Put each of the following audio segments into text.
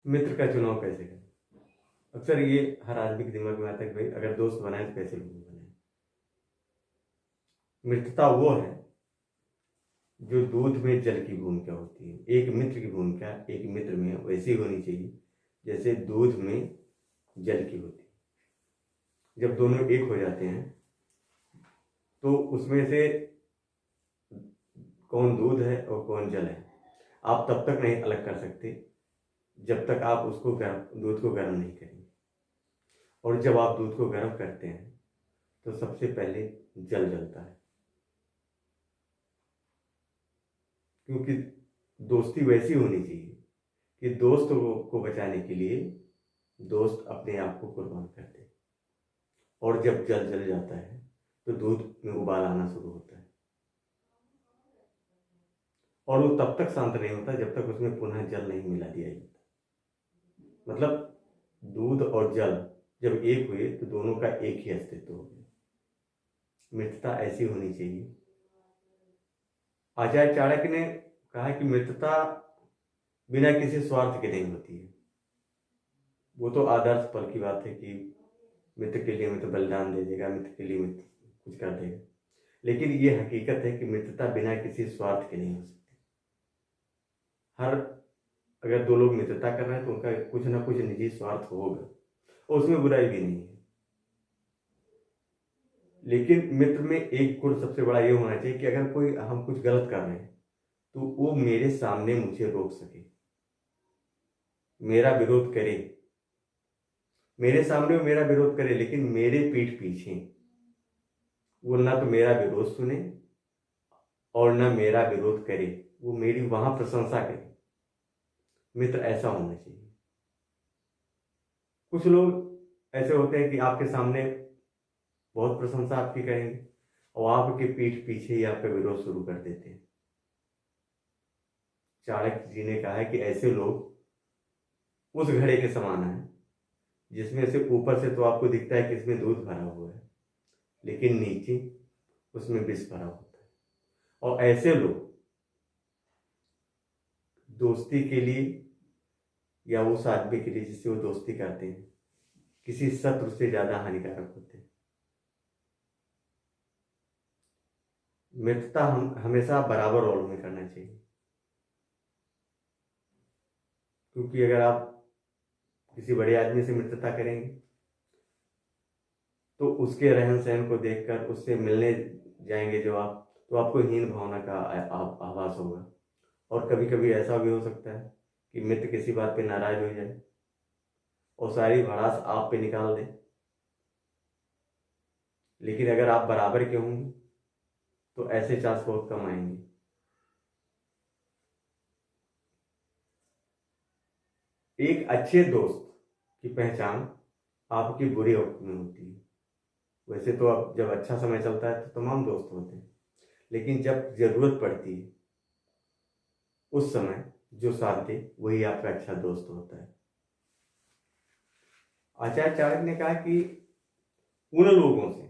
मित्र का चुनाव कैसे करें? अक्सर ये हर आदमी के दिमाग में आता है कि भाई अगर दोस्त बनाए तो कैसे लोग बनाए। मित्रता वो है जो दूध में जल की भूमिका होती है। एक मित्र की भूमिका एक मित्र में वैसी होनी चाहिए जैसे दूध में जल की होती है। जब दोनों एक हो जाते हैं तो उसमें से कौन दूध है और कौन जल है आप तब तक नहीं अलग कर सकते जब तक आप उसको दूध को गर्म नहीं करेंगे। और जब आप दूध को गर्म करते हैं तो सबसे पहले जल जलता है, क्योंकि दोस्ती वैसी होनी चाहिए कि दोस्त को बचाने के लिए दोस्त अपने आप को कुर्बान कर दे। और जब जल जल जाता है तो दूध में उबाल आना शुरू होता है और वो तब तक शांत नहीं होता जब तक उसमें पुनः जल नहीं मिला दिया जाता। मतलब दूध और जल जब एक हुए तो दोनों का एक ही अस्तित्व हो गया। मित्रता ऐसी होनी चाहिए। आचार्य चाणक्य ने कहा कि मित्रता बिना किसी स्वार्थ के नहीं होती है। वो तो आदर्श पल की बात है कि मित्र के लिए मित्र बलिदान दे देगा, मित्र के लिए मित्र कुछ कर देगा, लेकिन ये हकीकत है कि मित्रता बिना किसी स्वार्थ के नहीं हो सकती। हर अगर दो लोग मित्रता कर रहे हैं तो उनका कुछ ना कुछ निजी स्वार्थ होगा और उसमें बुराई भी नहीं है। लेकिन मित्र में एक गुण सबसे बड़ा ये होना चाहिए कि अगर कोई हम कुछ गलत कर रहे हैं तो वो मेरे सामने मुझे रोक सके, मेरा विरोध करे, मेरे सामने वो मेरा विरोध करे लेकिन मेरे पीठ पीछे वो ना तो मेरा विरोध सुने और ना मेरा विरोध करे, वो मेरी वहां प्रशंसा करे। मित्र ऐसा होना चाहिए। कुछ लोग ऐसे होते हैं कि आपके सामने बहुत प्रशंसा आपकी करेंगे और आपके पीठ पीछे ही आपका विरोध शुरू कर देते हैं। चाणक्य जी ने कहा है कि ऐसे लोग उस घड़े के समान है जिसमें से ऊपर से तो आपको दिखता है कि इसमें दूध भरा हुआ है लेकिन नीचे उसमें विष भरा होता है। और ऐसे लोग दोस्ती के लिए या उस आदमी के लिए जिससे वो दोस्ती करते हैं किसी शत्रु से ज्यादा हानिकारक होते हैं। मित्रता हम हमेशा बराबर रोल में करना चाहिए, क्योंकि अगर आप किसी बड़े आदमी से मित्रता करेंगे तो उसके रहन सहन को देखकर उससे मिलने जाएंगे जो आप, तो आपको हीन भावना का आभास होगा। और कभी कभी ऐसा भी हो सकता है कि मित्र किसी बात पे नाराज हो जाए और सारी भड़ास आप पे निकाल दे। लेकिन अगर आप बराबर के होंगे तो ऐसे चांस बहुत कम आएंगे। एक अच्छे दोस्त की पहचान आपकी बुरे वक्त में होती है। वैसे तो अब जब अच्छा समय चलता है तो तमाम दोस्त होते हैं, लेकिन जब जरूरत पड़ती है उस समय जो साथ दे वही आपका अच्छा दोस्त होता है। आचार्य चाणक्य ने कहा कि उन लोगों से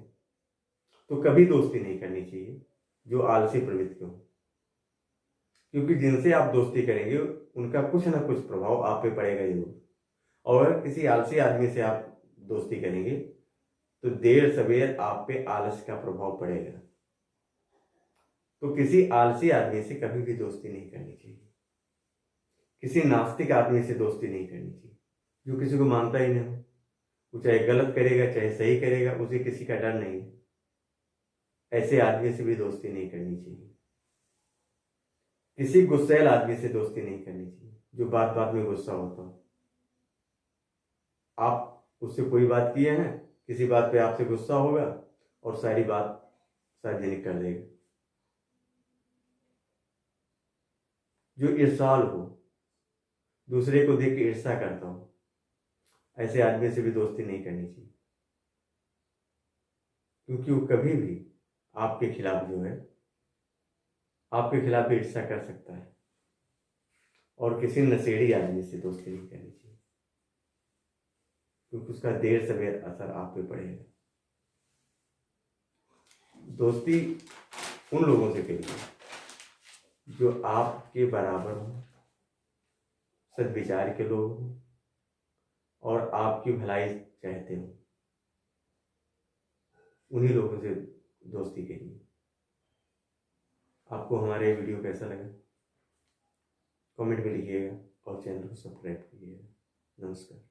तो कभी दोस्ती नहीं करनी चाहिए जो आलसी प्रवृत्ति के हो, क्योंकि जिनसे आप दोस्ती करेंगे उनका कुछ ना कुछ प्रभाव आप पे पड़ेगा जरूर। और अगर किसी आलसी आदमी से आप दोस्ती करेंगे तो देर सवेर आप पे आलस का प्रभाव पड़ेगा। तो किसी आलसी आदमी से कभी भी दोस्ती नहीं करनी चाहिए। किसी नास्तिक आदमी से दोस्ती नहीं करनी चाहिए जो किसी को मानता ही नहीं हो। वो चाहे गलत करेगा चाहे सही करेगा, उसे किसी का डर नहीं है। ऐसे आदमी से भी दोस्ती नहीं करनी चाहिए। किसी गुस्सैल आदमी से दोस्ती नहीं करनी चाहिए जो बात बात में गुस्सा होता हो। आप उससे कोई बात किए हैं, किसी बात पे आपसे गुस्सा होगा और सारी बात सार्वजनिक कर देगा। जो ईर्ष्यालु हो, दूसरे को देख के ईर्ष्या करता हो, ऐसे आदमी से भी दोस्ती नहीं करनी चाहिए, क्योंकि वो कभी भी आपके खिलाफ जो है आपके खिलाफ भी ईर्ष्या कर सकता है। और किसी नशेड़ी आदमी से दोस्ती नहीं करनी चाहिए, क्योंकि उसका देर सवेर असर आप पे पड़ेगा। दोस्ती उन लोगों से करिए जो आपके बराबर हो, सद्विचार के लोग हों और आपकी भलाई चाहते हो, उन्हीं लोगों से दोस्ती करिए। आपको हमारा ये वीडियो कैसा लगा कमेंट में लिखिएगा और चैनल को सब्सक्राइब कीजिएगा। नमस्कार।